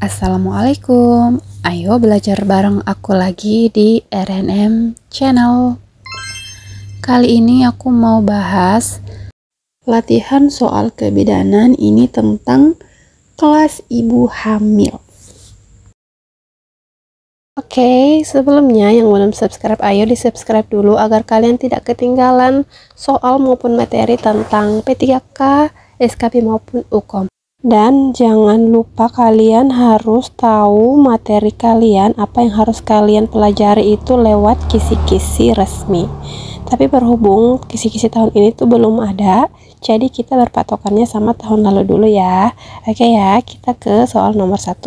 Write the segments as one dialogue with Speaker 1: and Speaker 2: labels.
Speaker 1: Assalamualaikum, ayo belajar bareng aku lagi di RNM Channel. Kali ini aku mau bahas latihan soal kebidanan ini tentang kelas ibu hamil. Oke, sebelumnya yang belum subscribe, ayo di subscribe dulu agar kalian tidak ketinggalan soal maupun materi tentang P3K, SKP maupun UKOM. Dan jangan lupa kalian harus tahu materi kalian, apa yang harus kalian pelajari itu lewat kisi-kisi resmi. Tapi berhubung kisi-kisi tahun ini tuh belum ada, jadi kita berpatokannya sama tahun lalu dulu ya. Oke ya, kita ke soal nomor 1.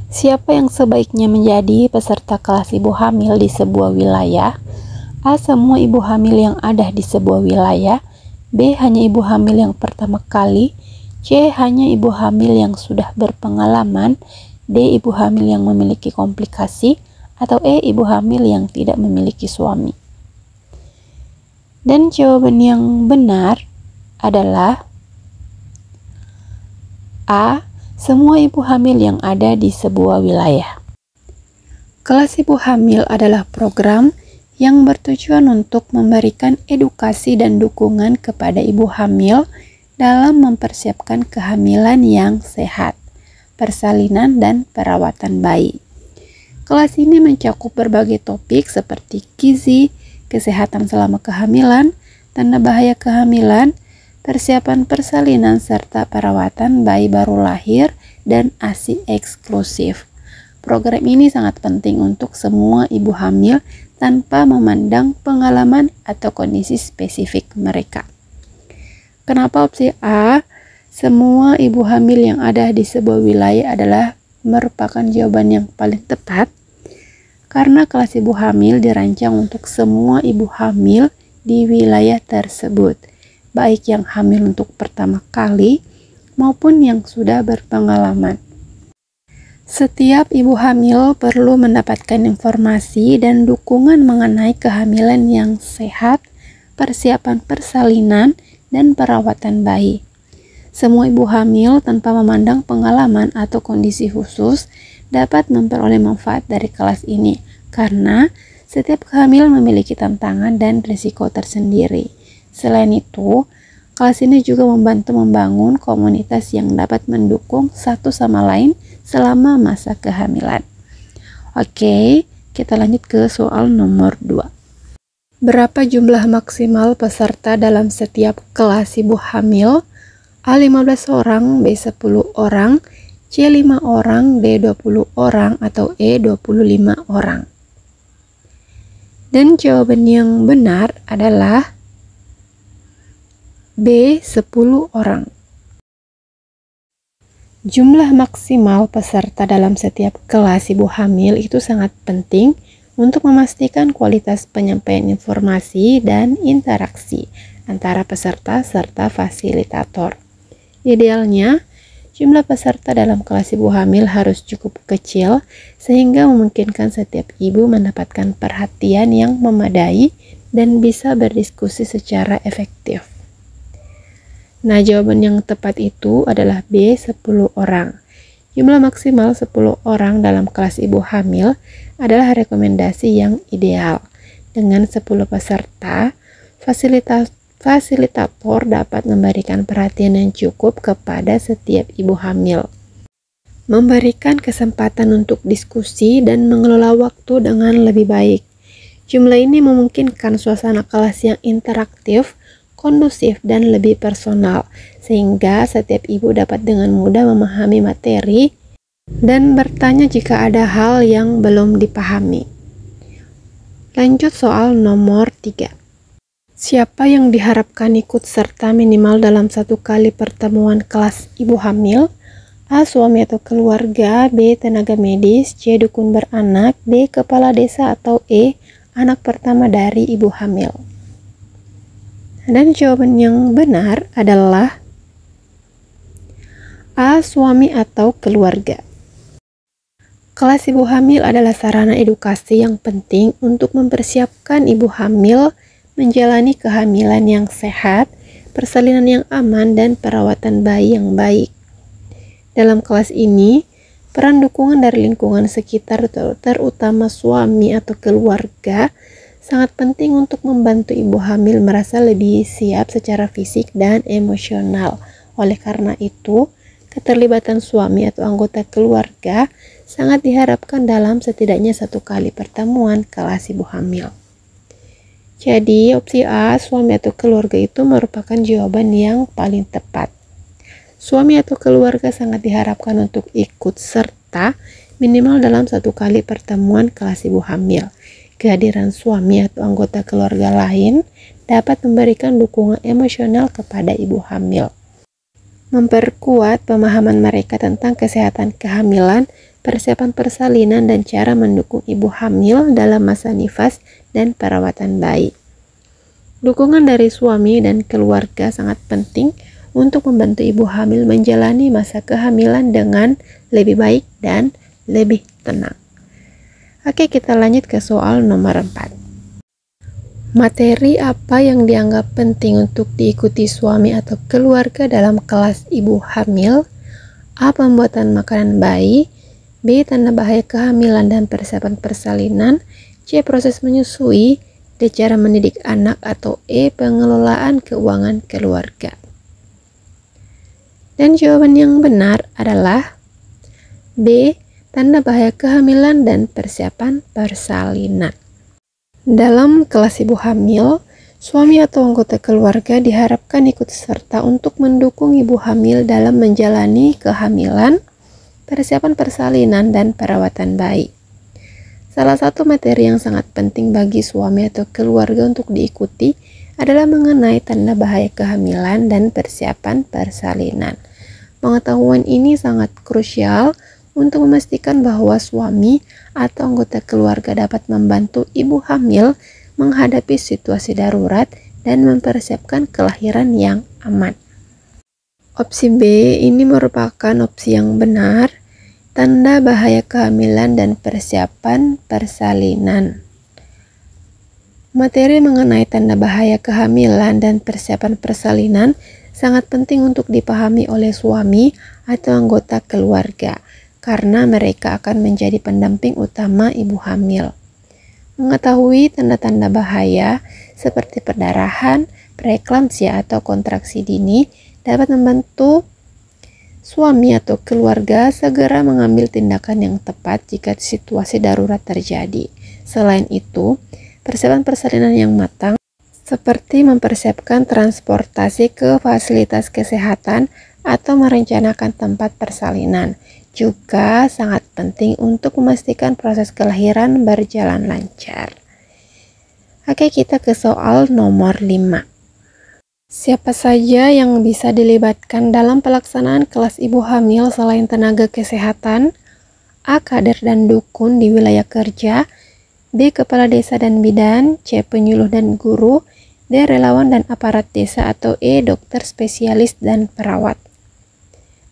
Speaker 1: Siapa yang sebaiknya menjadi peserta kelas ibu hamil di sebuah wilayah? A. Semua ibu hamil yang ada di sebuah wilayah. B. Hanya ibu hamil yang pertama kali. C. Hanya ibu hamil yang sudah berpengalaman. D. Ibu hamil yang memiliki komplikasi. Atau E. Ibu hamil yang tidak memiliki suami. Dan jawaban yang benar adalah A. Semua ibu hamil yang ada di sebuah wilayah. Kelas ibu hamil adalah program yang bertujuan untuk memberikan edukasi dan dukungan kepada ibu hamil dalam mempersiapkan kehamilan yang sehat, persalinan, dan perawatan bayi. Kelas ini mencakup berbagai topik seperti gizi, kesehatan selama kehamilan, tanda bahaya kehamilan, persiapan persalinan, serta perawatan bayi baru lahir dan ASI eksklusif. Program ini sangat penting untuk semua ibu hamil tanpa memandang pengalaman atau kondisi spesifik mereka. Kenapa opsi A, semua ibu hamil yang ada di sebuah wilayah adalah merupakan jawaban yang paling tepat? Karena kelas ibu hamil dirancang untuk semua ibu hamil di wilayah tersebut, baik yang hamil untuk pertama kali maupun yang sudah berpengalaman. Setiap ibu hamil perlu mendapatkan informasi dan dukungan mengenai kehamilan yang sehat, persiapan persalinan, dan perawatan bayi. Semua ibu hamil tanpa memandang pengalaman atau kondisi khusus dapat memperoleh manfaat dari kelas ini, karena setiap kehamilan memiliki tantangan dan risiko tersendiri. Selain itu, kelas ini juga membantu membangun komunitas yang dapat mendukung satu sama lain selama masa kehamilan. Oke, kita lanjut ke soal nomor 2. Berapa jumlah maksimal peserta dalam setiap kelas ibu hamil? A. 15 orang, B. 10 orang, C. 5 orang, D. 20 orang, atau E. 25 orang. Dan jawaban yang benar adalah B. 10 orang. Jumlah maksimal peserta dalam setiap kelas ibu hamil itu sangat penting untuk memastikan kualitas penyampaian informasi dan interaksi antara peserta serta fasilitator. Idealnya, jumlah peserta dalam kelas ibu hamil harus cukup kecil sehingga memungkinkan setiap ibu mendapatkan perhatian yang memadai dan bisa berdiskusi secara efektif. Nah, jawaban yang tepat itu adalah B. 10 orang. Jumlah maksimal 10 orang dalam kelas ibu hamil adalah rekomendasi yang ideal. Dengan 10 peserta, fasilitator dapat memberikan perhatian yang cukup kepada setiap ibu hamil, memberikan kesempatan untuk diskusi dan mengelola waktu dengan lebih baik. Jumlah ini memungkinkan suasana kelas yang interaktif, kondusif, dan lebih personal, sehingga setiap ibu dapat dengan mudah memahami materi dan bertanya jika ada hal yang belum dipahami. Lanjut soal nomor 3. Siapa yang diharapkan ikut serta minimal dalam satu kali pertemuan kelas ibu hamil? A. Suami atau keluarga, B. Tenaga medis, C. Dukun beranak, D. Kepala desa, atau E. Anak pertama dari ibu hamil. Dan jawaban yang benar adalah A. Suami atau keluarga. Kelas ibu hamil adalah sarana edukasi yang penting untuk mempersiapkan ibu hamil menjalani kehamilan yang sehat, persalinan yang aman, dan perawatan bayi yang baik. Dalam kelas ini, peran dukungan dari lingkungan sekitar, terutama suami atau keluarga, sangat penting untuk membantu ibu hamil merasa lebih siap secara fisik dan emosional. Oleh karena itu, keterlibatan suami atau anggota keluarga sangat diharapkan dalam setidaknya 1 kali pertemuan kelas ibu hamil. Jadi, opsi A, suami atau keluarga itu merupakan jawaban yang paling tepat. Suami atau keluarga sangat diharapkan untuk ikut serta minimal dalam 1 kali pertemuan kelas ibu hamil. Kehadiran suami atau anggota keluarga lain dapat memberikan dukungan emosional kepada ibu hamil, memperkuat pemahaman mereka tentang kesehatan kehamilan, persiapan persalinan, dan cara mendukung ibu hamil dalam masa nifas dan perawatan bayi. Dukungan dari suami dan keluarga sangat penting untuk membantu ibu hamil menjalani masa kehamilan dengan lebih baik dan lebih tenang. Oke, kita lanjut ke soal nomor 4. Materi apa yang dianggap penting untuk diikuti suami atau keluarga dalam kelas ibu hamil? A. Pembuatan makanan bayi. B. Tanda bahaya kehamilan dan persiapan persalinan. C. Proses menyusui. D. Cara mendidik anak. Atau E. Pengelolaan keuangan keluarga. Dan jawaban yang benar adalah B. Tanda bahaya kehamilan dan persiapan persalinan. Dalam kelas ibu hamil, suami atau anggota keluarga diharapkan ikut serta untuk mendukung ibu hamil dalam menjalani kehamilan, persiapan persalinan, dan perawatan bayi. Salah satu materi yang sangat penting bagi suami atau keluarga untuk diikuti adalah mengenai tanda bahaya kehamilan dan persiapan persalinan. Pengetahuan ini sangat krusial untuk memastikan bahwa suami atau anggota keluarga dapat membantu ibu hamil menghadapi situasi darurat dan mempersiapkan kelahiran yang aman. Opsi B ini merupakan opsi yang benar, tanda bahaya kehamilan dan persiapan persalinan. Materi mengenai tanda bahaya kehamilan dan persiapan persalinan sangat penting untuk dipahami oleh suami atau anggota keluarga, karena mereka akan menjadi pendamping utama ibu hamil. Mengetahui tanda-tanda bahaya seperti perdarahan, preeklamsia, atau kontraksi dini dapat membantu suami atau keluarga segera mengambil tindakan yang tepat jika situasi darurat terjadi. Selain itu, persiapan persalinan yang matang seperti mempersiapkan transportasi ke fasilitas kesehatan atau merencanakan tempat persalinan juga sangat penting untuk memastikan proses kelahiran berjalan lancar. Oke, kita ke soal nomor 5. Siapa saja yang bisa dilibatkan dalam pelaksanaan kelas ibu hamil selain tenaga kesehatan? A. Kader dan dukun di wilayah kerja. B. Kepala desa dan bidan. C. Penyuluh dan guru. D. Relawan dan aparat desa. Atau E. Dokter spesialis dan perawat.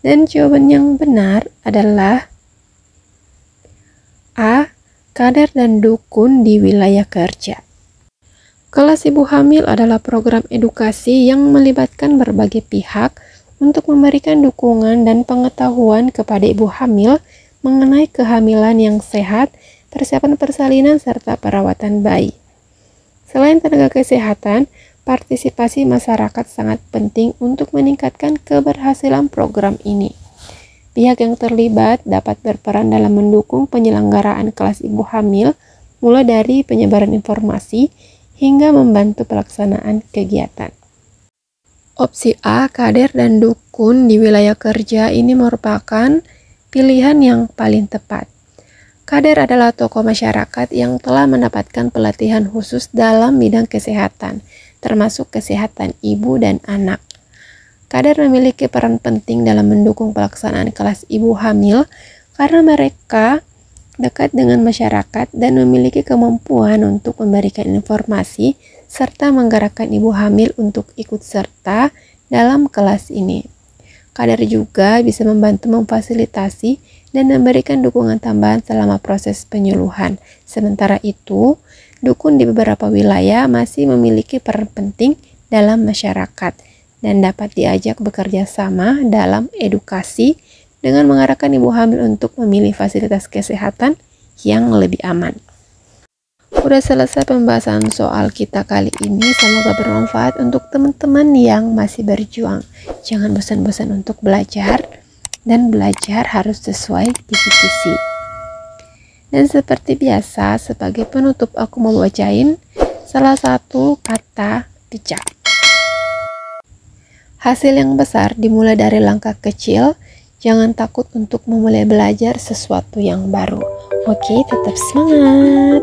Speaker 1: Dan jawaban yang benar adalah A. Kader dan dukun di wilayah kerja. Kelas ibu hamil adalah program edukasi yang melibatkan berbagai pihak untuk memberikan dukungan dan pengetahuan kepada ibu hamil mengenai kehamilan yang sehat, persiapan persalinan, serta perawatan bayi. Selain tenaga kesehatan, partisipasi masyarakat sangat penting untuk meningkatkan keberhasilan program ini. Pihak yang terlibat dapat berperan dalam mendukung penyelenggaraan kelas ibu hamil, mulai dari penyebaran informasi hingga membantu pelaksanaan kegiatan. Opsi A, kader dan dukun di wilayah kerja ini merupakan pilihan yang paling tepat. Kader adalah tokoh masyarakat yang telah mendapatkan pelatihan khusus dalam bidang kesehatan, termasuk kesehatan ibu dan anak. Kader memiliki peran penting dalam mendukung pelaksanaan kelas ibu hamil karena mereka dekat dengan masyarakat dan memiliki kemampuan untuk memberikan informasi serta menggerakkan ibu hamil untuk ikut serta dalam kelas ini. Kader juga bisa membantu memfasilitasi dan memberikan dukungan tambahan selama proses penyuluhan. Sementara itu, dukun di beberapa wilayah masih memiliki peran penting dalam masyarakat dan dapat diajak bekerja sama dalam edukasi dengan mengarahkan ibu hamil untuk memilih fasilitas kesehatan yang lebih aman. Udah selesai pembahasan soal kita kali ini, semoga bermanfaat untuk teman-teman yang masih berjuang. Jangan bosan-bosan untuk belajar, dan belajar harus sesuai kisi-kisi. Dan seperti biasa, sebagai penutup aku mau bacain salah satu kata bijak. Hasil yang besar dimulai dari langkah kecil. Jangan takut untuk memulai belajar sesuatu yang baru. Oke, tetap semangat.